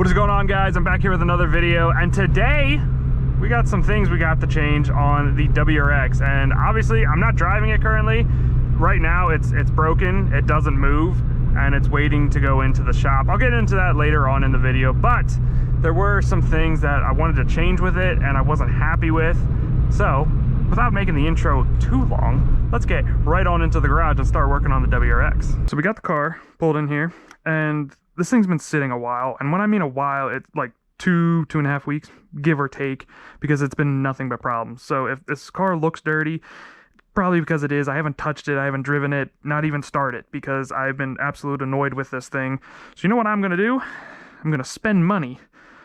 What is going on, guys? I'm back here with another video, and today we got some things we got to change on the WRX. And obviously I'm not driving it currently. Right now it's broken, it doesn't move, and it's waiting to go into the shop. I'll get into that later on in the video, but there were some things that I wanted to change with it and I wasn't happy with. So without making the intro too long, let's get right on into the garage and start working on the WRX. So we got the car pulled in here, and this thing's been sitting a while. And when I mean a while, it's like two and a half weeks, give or take, because it's been nothing but problems. So if this car looks dirty, probably because it is. I haven't touched it, I haven't driven it, not even started, because I've been absolutely annoyed with this thing. So you know what I'm gonna do? I'm gonna spend money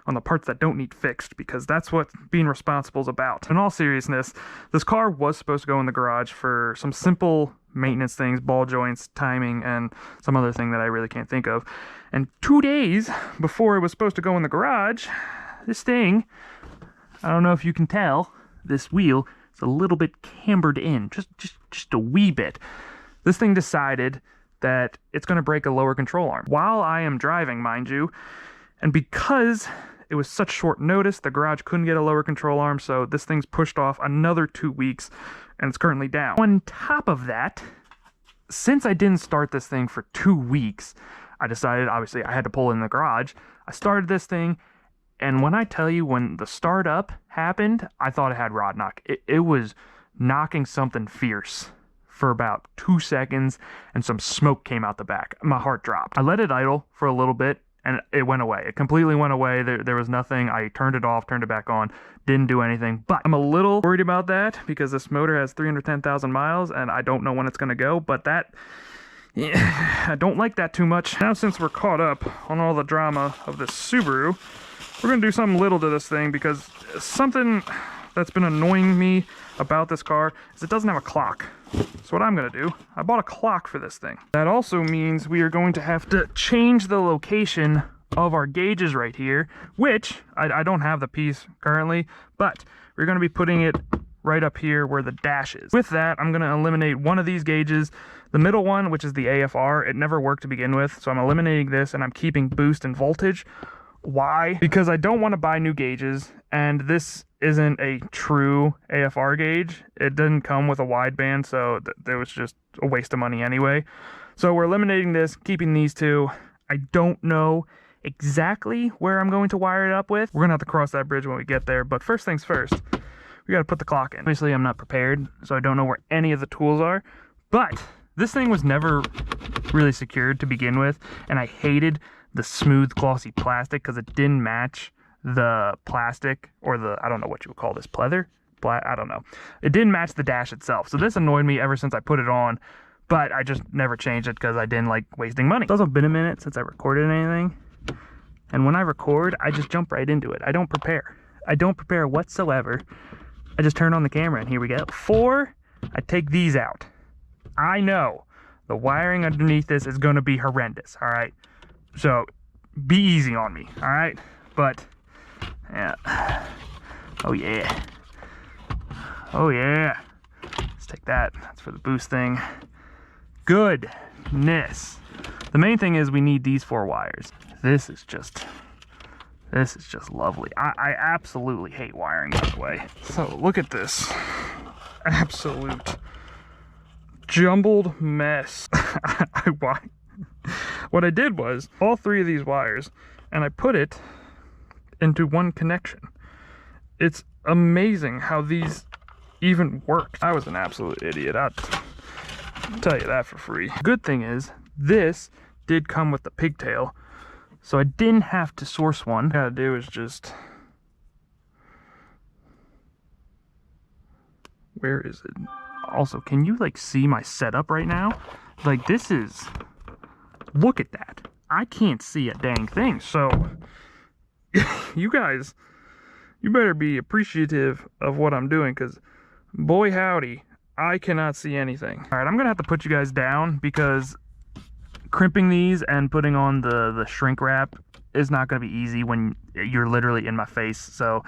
on the parts that don't need fixed, because that's what being responsible is about. In all seriousness, this car was supposed to go in the garage for some simple maintenance things, ball joints, timing, and some other thing that I really can't think of. And 2 days before it was supposed to go in the garage, this thing, I don't know if you can tell, this wheel is a little bit cambered in, just a wee bit. This thing decided that it's going to break a lower control arm while I am driving, mind you. And because it was such short notice, the garage couldn't get a lower control arm, so this thing's pushed off another 2 weeks, and it's currently down. On top of that, since I didn't start this thing for 2 weeks, I decided, obviously, I had to pull it in the garage. I started this thing, and when I tell you, when the startup happened, I thought it had rod knock. It was knocking something fierce for about 2 seconds, and some smoke came out the back. My heart dropped. I let it idle for a little bit, and it went away. It completely went away. There was nothing. I turned it off, turned it back on, didn't do anything. But I'm a little worried about that because this motor has 310,000 miles, and I don't know when it's going to go. But that, yeah, I don't like that too much. Now, since we're caught up on all the drama of this Subaru, we're going to do something little to this thing, because something that's been annoying me about this car is it doesn't have a clock. So what I'm going to do, I bought a clock for this thing. That also means we are going to have to change the location of our gauges right here, which I don't have the piece currently, but we're going to be putting it right up here where the dash is. With that, I'm going to eliminate one of these gauges. The middle one, which is the AFR, it never worked to begin with, so I'm eliminating this, and I'm keeping boost and voltage. Why? Because I don't want to buy new gauges, and this isn't a true AFR gauge. It didn't come with a wideband, so it was just a waste of money anyway. So we're eliminating this, keeping these two. I don't know exactly where I'm going to wire it up with. We're going to have to cross that bridge when we get there, but first things first, we got to put the clock in. Obviously, I'm not prepared, so I don't know where any of the tools are, but this thing was never really secured to begin with, and I hated the smooth glossy plastic because it didn't match the plastic, or the, I don't know what you would call this, pleather? I don't know. It didn't match the dash itself. So this annoyed me ever since I put it on, but I just never changed it because I didn't like wasting money. It's also been a minute since I recorded anything. And when I record, I just jump right into it. I don't prepare. I don't prepare whatsoever. I just turn on the camera and here we go. Before I take these out, I know the wiring underneath this is going to be horrendous, all right? So be easy on me, all right? But yeah, oh yeah, oh yeah, let's take that. That's for the boost thing. Goodness. The main thing is we need these 4 wires. This is just lovely. I absolutely hate wiring, by the way. So look at this absolute jumbled mess. What I did was all 3 of these wires, and I put it into one connection. It's amazing how these even work. I was an absolute idiot. I'll tell you that for free. Good thing is, this did come with the pigtail, so I didn't have to source one. What I gotta do is just... Where is it? Also, can you like see my setup right now? Like, this is... Look at that. I can't see a dang thing. So, you guys, you better be appreciative of what I'm doing, because boy howdy, I cannot see anything. All right, I'm going to have to put you guys down, because crimping these and putting on the shrink wrap is not going to be easy when you're literally in my face. So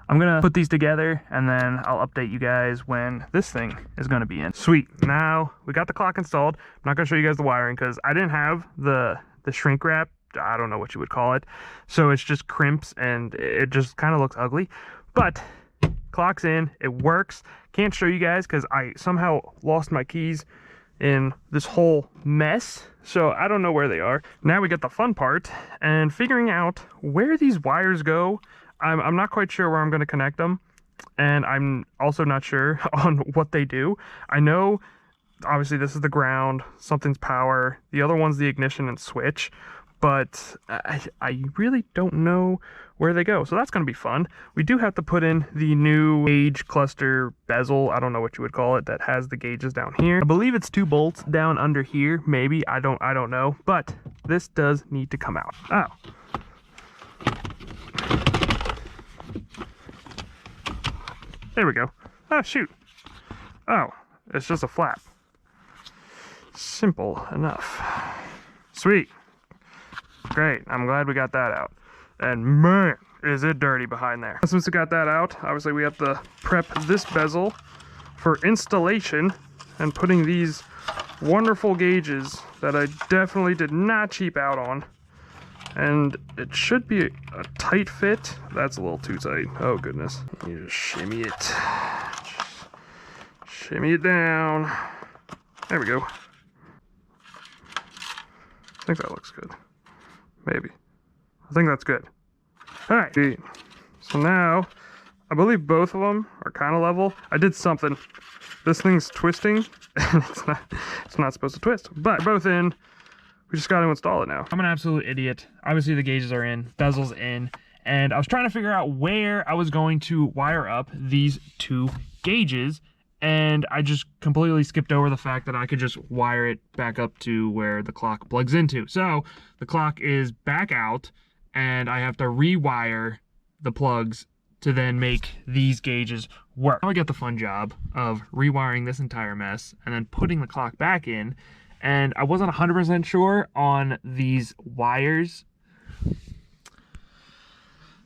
I'm gonna put these together and then I'll update you guys when this thing is gonna be in. Sweet, now we got the clock installed. I'm not gonna show you guys the wiring because I didn't have the shrink wrap I don't know what you would call it. So it's just crimps and it just kind of looks ugly. But clock's in, it works. Can't show you guys because I somehow lost my keys in this whole mess. So I don't know where they are. Now we get the fun part and figuring out where these wires go. I'm not quite sure where I'm going to connect them. And I'm also not sure on what they do. I know, obviously, this is the ground, something's power, the other one's the ignition and switch, but I really don't know where they go. So that's going to be fun. We do have to put in the new gauge cluster bezel, I don't know what you would call it, that has the gauges down here. I believe it's 2 bolts down under here, maybe, I don't know, but this does need to come out. Oh. There we go. Oh, shoot. Oh, it's just a flap. Simple enough. Sweet. Great. I'm glad we got that out. And man, is it dirty behind there. Since we got that out, obviously we have to prep this bezel for installation and putting these wonderful gauges that I definitely did not cheap out on. And it should be a tight fit. That's a little too tight. Oh goodness. You just shimmy it. Just shimmy it down. There we go. I think that looks good. Maybe. I think that's good. Alright. So now, I believe both of them are kind of level. I did something. This thing's twisting, and it's not supposed to twist. But both in. We just got to install it now. I'm an absolute idiot. Obviously the gauges are in, bezel's in, and I was trying to figure out where I was going to wire up these 2 gauges, and I just completely skipped over the fact that I could just wire it back up to where the clock plugs into. So the clock is back out, and I have to rewire the plugs to then make these gauges work. Now I get the fun job of rewiring this entire mess and then putting the clock back in. And I wasn't 100% sure on these wires.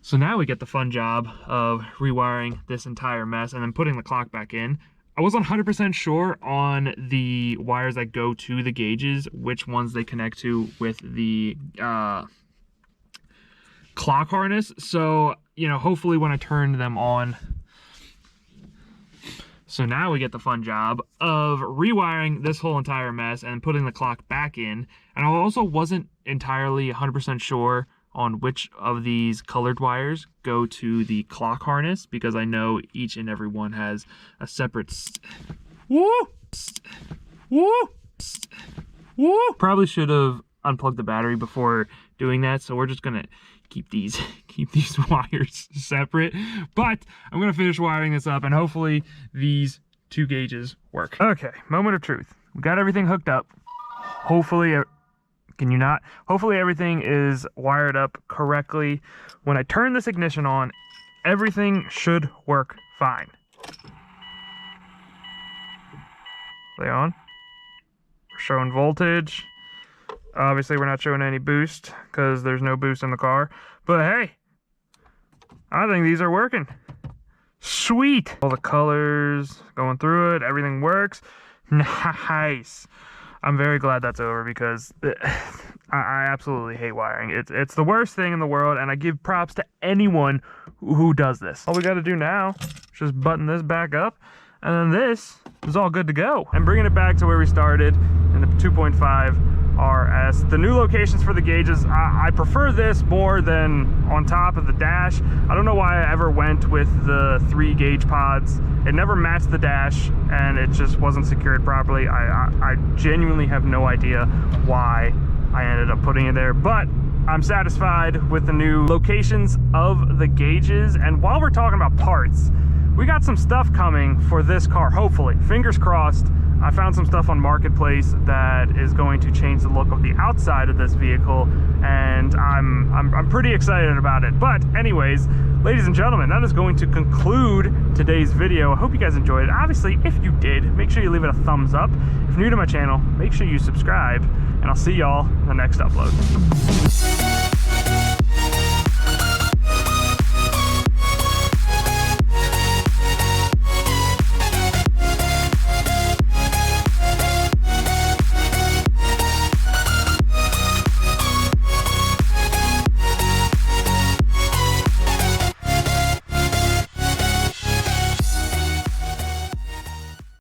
So now we get the fun job of rewiring this entire mess and then putting the clock back in. I wasn't 100% sure on the wires that go to the gauges, which ones they connect to with the clock harness. So, you know, hopefully when I turn them on. So now we get the fun job of rewiring this whole entire mess and putting the clock back in. And I also wasn't entirely 100% sure on which of these colored wires go to the clock harness, because I know each and every one has a separate Probably should have unplugged the battery before doing that, so we're just gonna keep these wires separate. But I'm gonna finish wiring this up and hopefully these 2 gauges work. Okay, moment of truth. We got everything hooked up. Hopefully, hopefully everything is wired up correctly. When I turn this ignition on, everything should work fine. Are they on? We're showing voltage. Obviously, we're not showing any boost because there's no boost in the car. But hey, I think these are working. Sweet. All the colors going through it. Everything works. Nice. I'm very glad that's over because I absolutely hate wiring. It's the worst thing in the world, and I give props to anyone who does this. All we got to do now is just button this back up, and then this is all good to go. And bringing it back to where we started in the 2.5 RS. The new locations for the gauges, I prefer this more than on top of the dash. I don't know why I ever went with the 3 gauge pods. It never matched the dash and it just wasn't secured properly. I genuinely have no idea why I ended up putting it there, but I'm satisfied with the new locations of the gauges. And while we're talking about parts, we got some stuff coming for this car, hopefully. Fingers crossed. I found some stuff on Marketplace that is going to change the look of the outside of this vehicle, and I'm pretty excited about it. But anyways, ladies and gentlemen, that is going to conclude today's video. I hope you guys enjoyed it. Obviously, if you did, make sure you leave it a thumbs up. If you're new to my channel, make sure you subscribe, and I'll see y'all in the next upload.